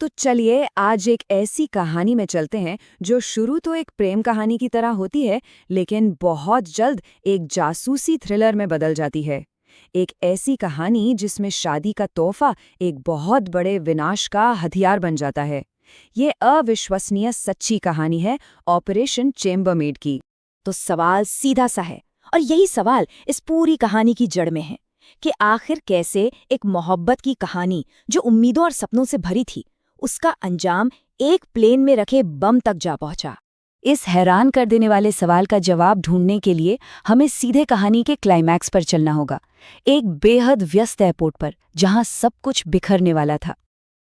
तो चलिए आज एक ऐसी कहानी में चलते हैं जो शुरू तो एक प्रेम कहानी की तरह होती है, लेकिन बहुत जल्द एक जासूसी थ्रिलर में बदल जाती है। एक ऐसी कहानी जिसमें शादी का तोहफा एक बहुत बड़े विनाश का हथियार बन जाता है। ये अविश्वसनीय सच्ची कहानी है ऑपरेशन चेम्बरमेड की। तो सवाल सीधा सा है, और यही सवाल इस पूरी कहानी की जड़ में है कि आखिर कैसे एक मोहब्बत की कहानी जो उम्मीदों और सपनों से भरी थी, उसका अंजाम एक प्लेन में रखे बम तक जा पहुंचा। इस हैरान कर देने वाले सवाल का जवाब ढूंढने के लिए हमें सीधे कहानी के क्लाइमैक्स पर चलना होगा, एक बेहद व्यस्त एयरपोर्ट पर जहां सब कुछ बिखरने वाला था।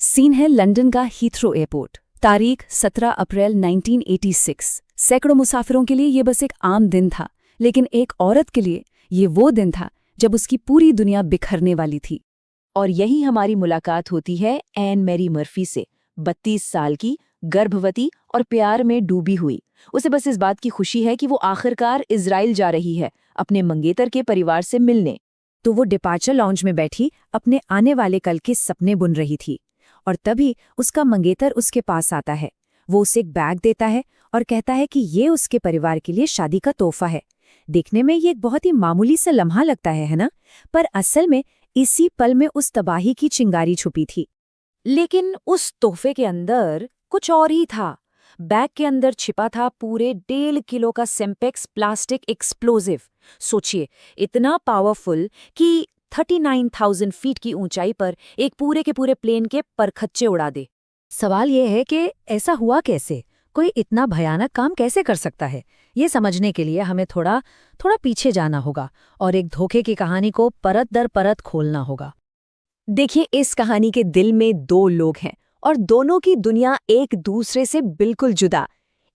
सीन है लंदन का हीथ्रो एयरपोर्ट। तारीख 17 अप्रैल 1986। सैकड़ों मुसाफिरों के लिए ये बस एक आम दिन था, लेकिन एक औरत के लिए ये वो दिन था जब उसकी पूरी दुनिया बिखरने वाली थी। और यही हमारी मुलाकात होती है एन मैरी मर्फी से। 32 साल की, गर्भवती और प्यार में डूबी हुई। उसे बस इस बात की खुशी है कि वो आखिरकार इजराइल जा रही है अपने मंगेतर के परिवार से मिलने। तो वो डिपार्चर लॉन्ज में बैठी अपने आने वाले कल के सपने बुन रही थी, और तभी उसका मंगेतर उसके पास आता है। वो उसे एक बैग देता है और कहता है कि ये उसके परिवार के लिए शादी का तोहफा है। देखने में ये एक बहुत ही मामूली सा लम्हा लगता है ना? पर असल में इसी पल में उस तबाही की चिंगारी छुपी थी। लेकिन उस तोहफे के अंदर कुछ और ही था। बैग के अंदर छिपा था पूरे 1.5 किलो का सेम्पेक्स प्लास्टिक एक्सप्लोजिव। सोचिए, इतना पावरफुल कि 39,000 फीट की ऊंचाई पर एक पूरे के पूरे प्लेन के परखच्चे उड़ा दे। सवाल ये है कि ऐसा हुआ कैसे? कोई इतना भयानक काम कैसे कर सकता है? ये समझने के लिए हमें थोड़ा पीछे जाना होगा और एक धोखे की कहानी को परत दर परत खोलना होगा। देखिए, इस कहानी के दिल में दो लोग हैं और दोनों की दुनिया एक दूसरे से बिल्कुल जुदा।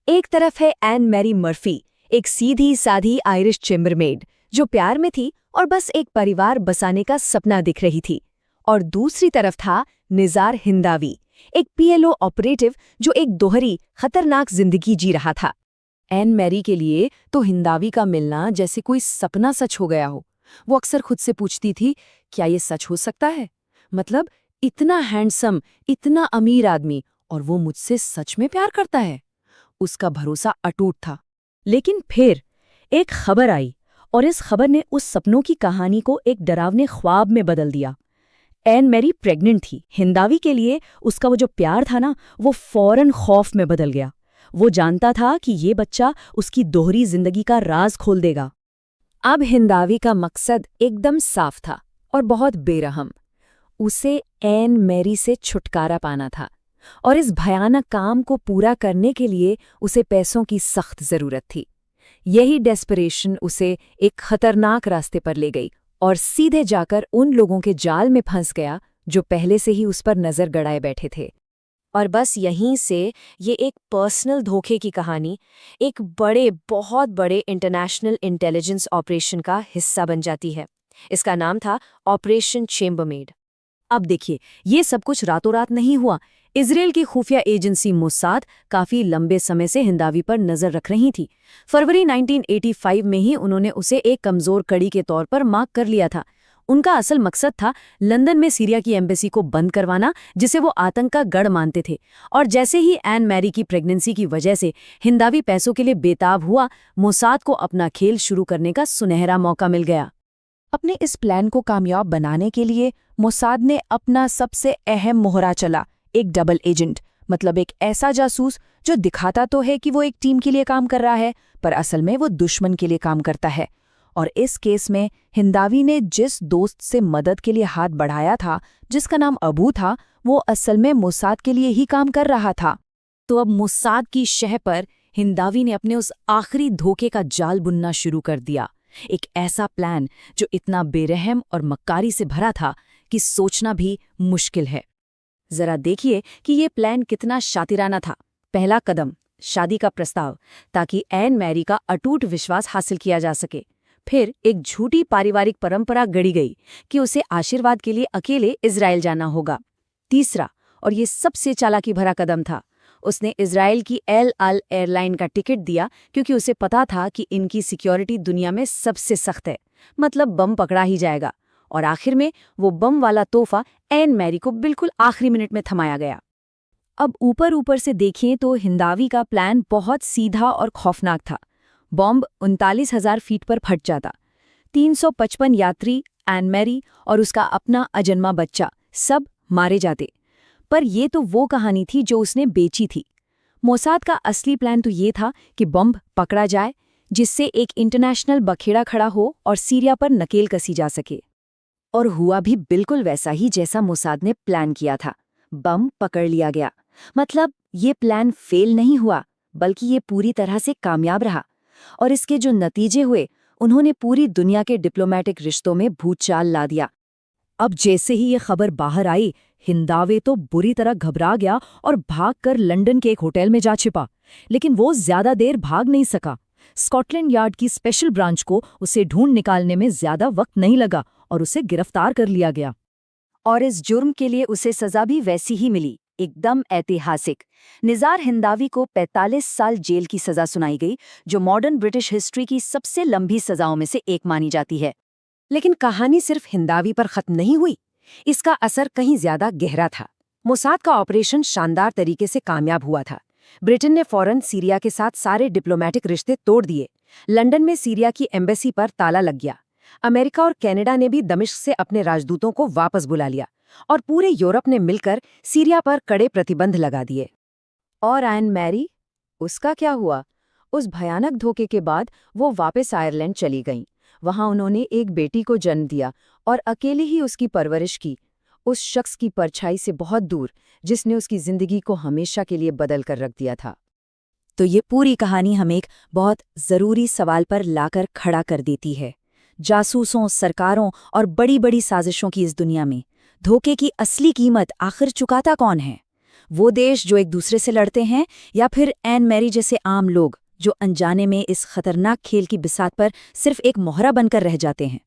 एक तरफ है एन मैरी मर्फी, एक सीधी साधी आयरिश चेम्बरमेड जो प्यार में थी और बस एक परिवार बसाने का सपना दिख रही थी। और दूसरी तरफ था निज़ार हिंदावी, एक पीएलओ ऑपरेटिव जो एक दोहरी खतरनाक जिंदगी जी रहा था। एन मैरी के लिए तो हिंदावी का मिलना जैसे कोई सपना सच हो गया हो। वो अक्सर खुद से पूछती थी, क्या ये सच हो सकता है? मतलब इतना हैंडसम, इतना अमीर आदमी, और वो मुझसे सच में प्यार करता है। उसका भरोसा अटूट था। लेकिन फिर एक खबर आई, और इस खबर ने उस सपनों की कहानी को एक डरावने ख्वाब में बदल दिया। एन मैरी प्रेग्नेंट थी। हिंदावी के लिए उसका वो जो प्यार था ना, वो फौरन खौफ में बदल गया। वो जानता था कि ये बच्चा उसकी दोहरी जिंदगी का राज खोल देगा। अब हिंदावी का मकसद एकदम साफ था और बहुत बेरहम। उसे एन मैरी से छुटकारा पाना था, और इस भयानक काम को पूरा करने के लिए उसे पैसों की सख्त जरूरत थी। यही डेस्परेशन उसे एक खतरनाक रास्ते पर ले गई और सीधे जाकर उन लोगों के जाल में फंस गया जो पहले से ही उस पर नजर गड़ाए बैठे थे। और बस यहीं से ये एक पर्सनल धोखे की कहानी एक बहुत बड़े इंटरनेशनल इंटेलिजेंस ऑपरेशन का हिस्सा बन जाती है। इसका नाम था ऑपरेशन चेम्बरमेड। अब देखिए, ये सब कुछ रातों रात नहीं हुआ। इजराइल की खुफिया एजेंसी मोसाद काफी लंबे समय से हिंदावी पर नजर रख रही थी। फरवरी 1985 में ही उन्होंने उसे एक कमजोर कड़ी के तौर पर मार्क कर लिया था। उनका असल मकसद था लंदन में सीरिया की एम्बेसी को बंद करवाना, जिसे वो आतंक का गढ़ मानते थे। और जैसे ही एन मैरी की प्रेगनेंसी की वजह से हिंदावी पैसों के लिए बेताब हुआ, मोसाद को अपना खेल शुरू करने का सुनहरा मौका मिल गया। अपने इस प्लान को कामयाब बनाने के लिए मोसाद ने अपना सबसे अहम मोहरा चला, एक डबल एजेंट। मतलब एक ऐसा जासूस जो दिखाता तो है कि वो एक टीम के लिए काम कर रहा है, पर असल में वो दुश्मन के लिए काम करता है। और इस केस में हिंदावी ने जिस दोस्त से मदद के लिए हाथ बढ़ाया था, जिसका नाम अबू था, वो असल में मोसाद के लिए ही काम कर रहा था। तो अब मोसाद की शह पर हिंदावी ने अपने उस आखिरी धोखे का जाल बुनना शुरू कर दिया। एक ऐसा प्लान जो इतना बेरहम और मक्कारी से भरा था कि सोचना भी मुश्किल है। जरा देखिए कि ये प्लान कितना शातिराना था। पहला कदम, शादी का प्रस्ताव, ताकि एन मैरी का अटूट विश्वास हासिल किया जा सके। फिर एक झूठी पारिवारिक परंपरा गढ़ी गई कि उसे आशीर्वाद के लिए अकेले इजराइल जाना होगा। तीसरा, और ये सबसे चालाकी भरा कदम था, उसने इजराइल की एल अल एयरलाइन का टिकट दिया, क्योंकि उसे पता था कि इनकी सिक्योरिटी दुनिया में सबसे सख्त है। मतलब बम पकड़ा ही जाएगा। और आखिर में वो बम वाला तोहफा एन मैरी को बिल्कुल आखिरी मिनट में थमाया गया। अब ऊपर ऊपर से देखें तो हिंदावी का प्लान बहुत सीधा और खौफनाक था। बॉम्ब 39,000 फीट पर फट जाता। 355 यात्री, एन मैरी और उसका अपना अजन्मा बच्चा सब मारे जाते। पर ये तो वो कहानी थी जो उसने बेची थी। मोसाद का असली प्लान तो ये था कि बम पकड़ा जाए, जिससे एक इंटरनेशनल बखेड़ा खड़ा हो और सीरिया पर नकेल कसी जा सके। और हुआ भी बिल्कुल वैसा ही जैसा मोसाद ने प्लान किया था। बम पकड़ लिया गया। मतलब ये प्लान फेल नहीं हुआ, बल्कि ये पूरी तरह से कामयाब रहा। और इसके जो नतीजे हुए, उन्होंने पूरी दुनिया के डिप्लोमेटिक रिश्तों में भूचाल ला दिया। अब जैसे ही ये खबर बाहर आई, हिंदावे तो बुरी तरह घबरा गया और भागकर लंदन के एक होटल में जा छिपा। लेकिन वो ज्यादा देर भाग नहीं सका। स्कॉटलैंड यार्ड की स्पेशल ब्रांच को उसे ढूंढ निकालने में ज्यादा वक्त नहीं लगा और उसे गिरफ्तार कर लिया गया। और इस जुर्म के लिए उसे सजा भी वैसी ही मिली, एकदम ऐतिहासिक। निज़ार हिंदावी को 45 साल जेल की सजा सुनाई गई, जो मॉडर्न ब्रिटिश हिस्ट्री की सबसे लंबी सजाओं में से एक मानी जाती है। लेकिन कहानी सिर्फ हिंदावी पर खत्म नहीं हुई। इसका असर कहीं ज्यादा गहरा था। मोसाद का ऑपरेशन शानदार तरीके से कामयाब हुआ था। ब्रिटेन ने फौरन सीरिया के साथ सारे डिप्लोमेटिक रिश्ते तोड़ दिए। लंदन में सीरिया की एम्बेसी पर ताला लग गया। अमेरिका और कनाडा ने भी दमिश्क से अपने राजदूतों को वापस बुला लिया और पूरे यूरोप ने मिलकर सीरिया पर कड़े प्रतिबंध लगा दिए। और एन मैरी, उसका क्या हुआ? उस भयानक धोखे के बाद वो वापस आयरलैंड चली गईं। वहां उन्होंने एक बेटी को जन्म दिया और अकेले ही उसकी परवरिश की, उस शख्स की परछाई से बहुत दूर, जिसने उसकी जिंदगी को हमेशा के लिए बदल कर रख दिया था। तो ये पूरी कहानी हमें एक बहुत ज़रूरी सवाल पर लाकर खड़ा कर देती है। जासूसों, सरकारों और बड़ी बड़ी साजिशों की इस दुनिया में धोखे की असली कीमत आखिर चुकाता कौन है? वो देश जो एक दूसरे से लड़ते हैं, या फिर एन मैरी जैसे आम लोग जो अनजाने में इस खतरनाक खेल की बिसात पर सिर्फ एक मोहरा बनकर रह जाते हैं?